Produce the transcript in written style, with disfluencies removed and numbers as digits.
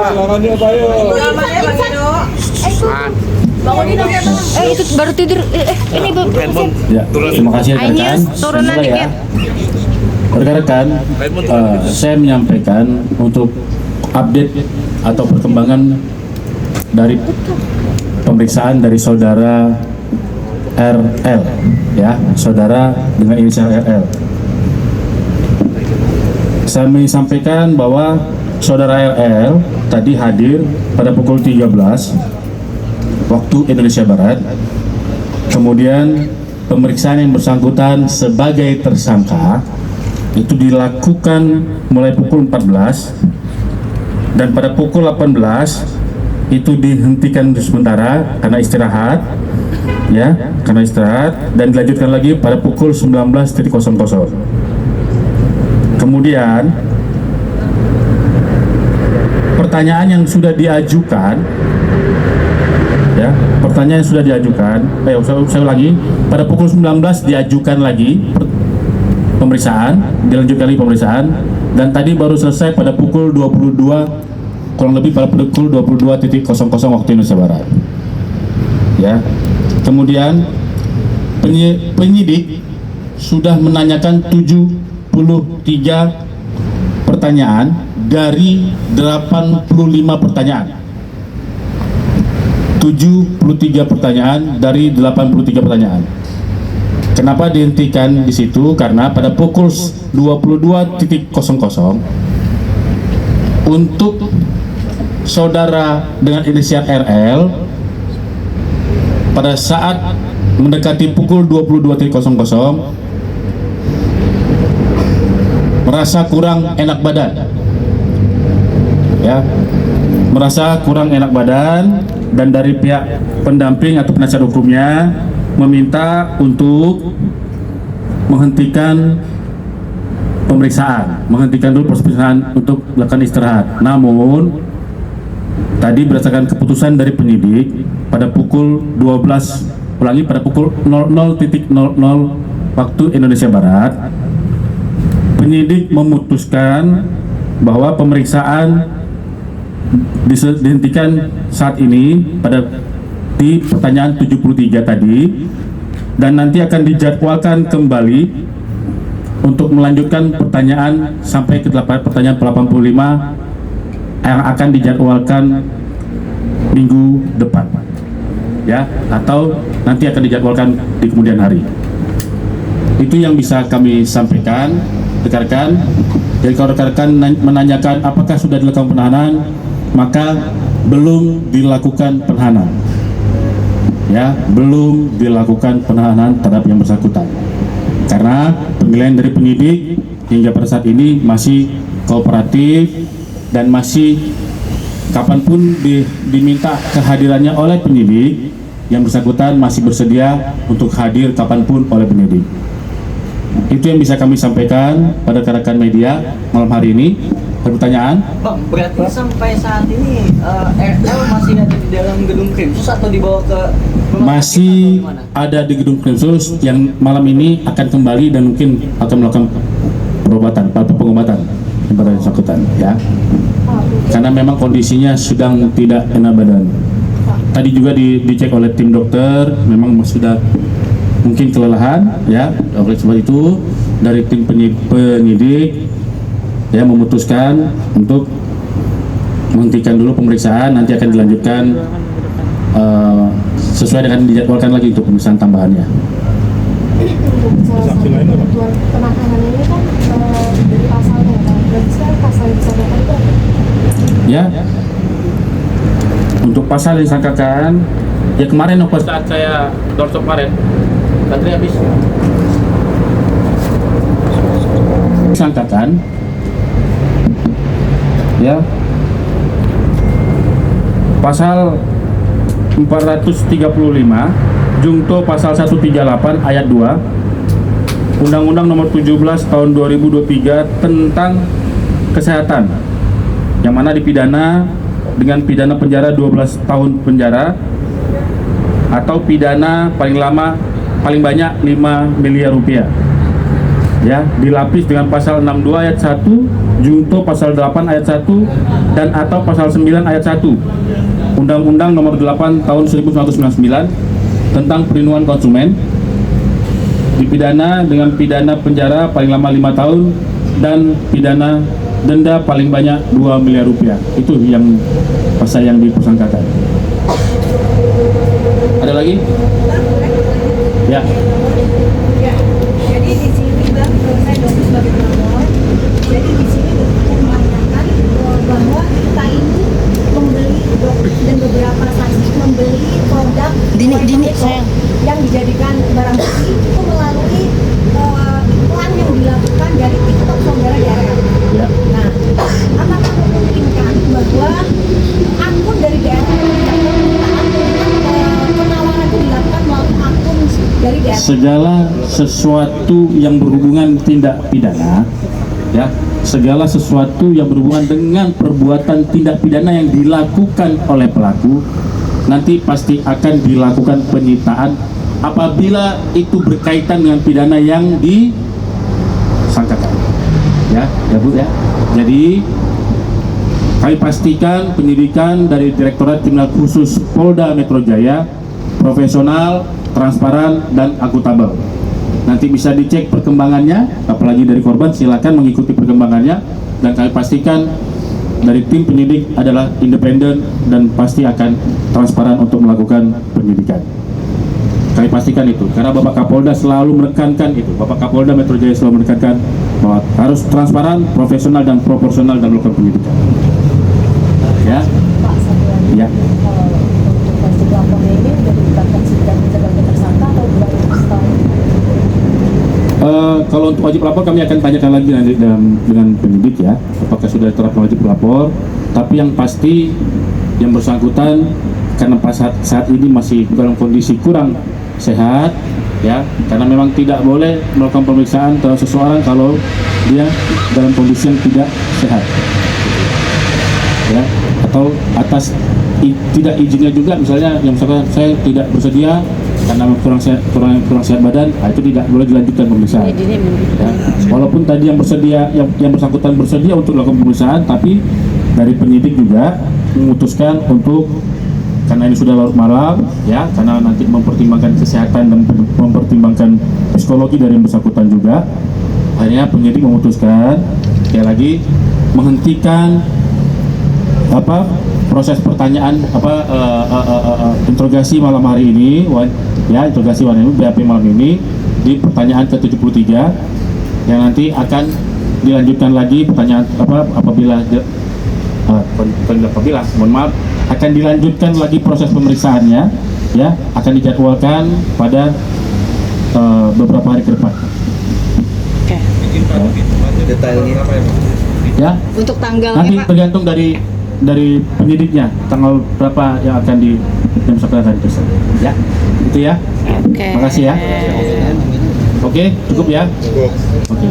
Silakannya Pak yo. Namanya Bang Ino. Bangunin dong ya Bang. Itu baru tidur. Ini Ya, terima kasih rekan-rekan. turunan Semoga dikit. Rekan-rekan, saya menyampaikan untuk update atau perkembangan dari pemeriksaan dari saudara RL, ya, saudara dengan inisial RL. Saya menyampaikan bahwa saudara RL tadi hadir pada pukul 13 waktu Indonesia Barat. Kemudian pemeriksaan yang bersangkutan sebagai tersangka itu dilakukan mulai pukul 14 dan pada pukul 18 itu dihentikan sementara karena istirahat, ya, karena istirahat, dan dilanjutkan lagi pada pukul 19.00. Kemudian pertanyaan yang sudah diajukan, ya, pertanyaan yang sudah diajukan, saya ulangi, pada pukul 19 diajukan lagi pemeriksaan, dilanjutkan lagi pemeriksaan, dan tadi baru selesai pada pukul 22, kurang lebih pada pukul 22.00 waktu Indonesia Barat, ya. Kemudian penyidik sudah menanyakan 73 pertanyaan dari 85 pertanyaan. 73 pertanyaan dari 83 pertanyaan. Kenapa dihentikan di situ? Karena pada pukul 22.00 untuk saudara dengan inisial RL pada saat mendekati pukul 22.00 merasa kurang enak badan, ya, merasa kurang enak badan, dan dari pihak pendamping atau penasihat hukumnya meminta untuk menghentikan pemeriksaan, menghentikan dulu proses pemeriksaan untuk melakukan istirahat. Namun tadi berdasarkan keputusan dari penyidik pada pukul 12, ulangi, pada pukul 00.00 waktu Indonesia Barat, penyidik memutuskan bahwa pemeriksaan dihentikan saat ini pada di pertanyaan 73 tadi, dan nanti akan dijadwalkan kembali untuk melanjutkan pertanyaan sampai ke pertanyaan 85 yang akan dijadwalkan minggu depan, ya, atau nanti akan dijadwalkan di kemudian hari. Itu yang bisa kami sampaikan, rekan-rekan. Jadi kalau rekan-rekan menanyakan apakah sudah dilakukan penahanan, maka belum dilakukan penahanan, ya, belum dilakukan penahanan terhadap yang bersangkutan, karena penilaian dari penyidik hingga pada saat ini masih kooperatif dan masih kapanpun diminta kehadirannya oleh penyidik, yang bersangkutan masih bersedia untuk hadir kapanpun oleh penyidik. Itu yang bisa kami sampaikan pada rekan-rekan media malam hari ini. Pertanyaan? Bang, berarti sampai saat ini RL masih ada di dalam gedung Krimsus atau dibawa ke masih ada di gedung Krimsus, yang malam ini akan kembali dan mungkin akan melakukan perobatan atau pengobatan kepada yang bersangkutan, ya, karena memang kondisinya sedang tidak enak badan. Tadi juga dicek oleh tim dokter, memang sudah mungkin kelelahan, ya. Oleh sebab itu dari tim penyidik ya memutuskan untuk menghentikan dulu pemeriksaan, nanti akan dilanjutkan sesuai dengan dijadwalkan lagi untuk pemeriksaan tambahannya. Salah satu ketentuan penahanan ini kan dari pasalnya, berarti sekarang pasal yang disangkakan itu apa? Ya, untuk pasal yang disangkakan, ya kemarin pas saat saya doorstop kemarin, baterai habis. Disangkakan, ya, pasal 435 Jungto pasal 138 ayat 2 Undang-Undang Nomor 17 Tahun 2023 tentang kesehatan, yang mana dipidana dengan pidana penjara 12 tahun penjara atau pidana paling lama paling banyak 5 miliar rupiah. ya, dilapis dengan pasal 62 ayat 1, junto pasal 8 ayat 1 dan atau pasal 9 ayat 1 Undang-Undang Nomor 8 Tahun 1999 tentang perlindungan konsumen, dipidana dengan pidana penjara paling lama 5 tahun dan pidana denda paling banyak 2 miliar rupiah. Itu yang pasal yang dipersangkakan. Ada lagi? Ya. Ya, jadi di sini Bang, saya Domi sebagai pelapor. Jadi di sini mengatakan bahwa kita ini membeli dan beberapa saksi membeli produk sayang yang dijadikan barang bukti itu melalui iklan yang dilakukan dari TikTok saudara DRL. Ya. Nah, apakah memungkinkan bahwa akun dari DRL penawaran itu dilakukan melalui akun dari DRL? Segala sesuatu yang berhubungan tindak pidana, ya, segala sesuatu yang berhubungan dengan perbuatan tindak pidana yang dilakukan oleh pelaku nanti pasti akan dilakukan penyitaan apabila itu berkaitan dengan pidana yang disangkakan. Ya Bu ya. Jadi kami pastikan penyidikan dari Direktorat Kriminal Khusus Polda Metro Jaya profesional, transparan, dan akuntabel. Nanti bisa dicek perkembangannya, apalagi dari korban silakan mengikuti perkembangannya, dan kami pastikan dari tim penyidik adalah independen dan pasti akan transparan untuk melakukan penyidikan. Kami pastikan itu, karena Bapak Kapolda selalu menekankan itu. Bapak Kapolda Metro Jaya selalu menekankan bahwa harus transparan, profesional, dan proporsional dalam melakukan penyidikan. Ya, Pak, satu lagi. ya. Untuk wajib lapornya ini sudah ditetapkan sebagai tersangka atau baru setahun? Kalau untuk wajib lapor kami akan tanyakan lagi nanti dengan penyidik ya, apakah sudah diterapkan wajib lapor. Tapi yang pasti yang bersangkutan karena saat ini masih dalam kondisi kurang sehat ya, karena memang tidak boleh melakukan pemeriksaan terhadap seseorang kalau dia dalam kondisi yang tidak sehat ya, atau atas tidak izinnya juga, misalnya yang misalkan saya tidak bersedia karena kurang sehat badan, itu tidak boleh dilanjutkan pemeriksaan ya. Walaupun tadi yang bersedia yang bersangkutan bersedia untuk melakukan pemeriksaan, tapi dari penyidik juga memutuskan untuk, karena ini sudah larut malam ya, karena nanti mempertimbangkan kesehatan dan mempertimbangkan psikologi dari yang bersangkutan juga, akhirnya penyidik memutuskan sekali lagi menghentikan proses pertanyaan interogasi malam hari ini ya, interogasi malam ini BAP malam ini di pertanyaan ke-73 yang nanti akan dilanjutkan lagi pertanyaan apabila mohon maaf, akan dilanjutkan lagi proses pemeriksaannya ya, akan dijadwalkan pada beberapa hari ke depan. Oke. Detailnya Ya, Untuk tanggalnya nanti Pak. tergantung dari penyidiknya tanggal berapa yang akan yang akan diperiksa. Ya, itu ya. Oke. Makasih ya. Oke, cukup ya. Oke.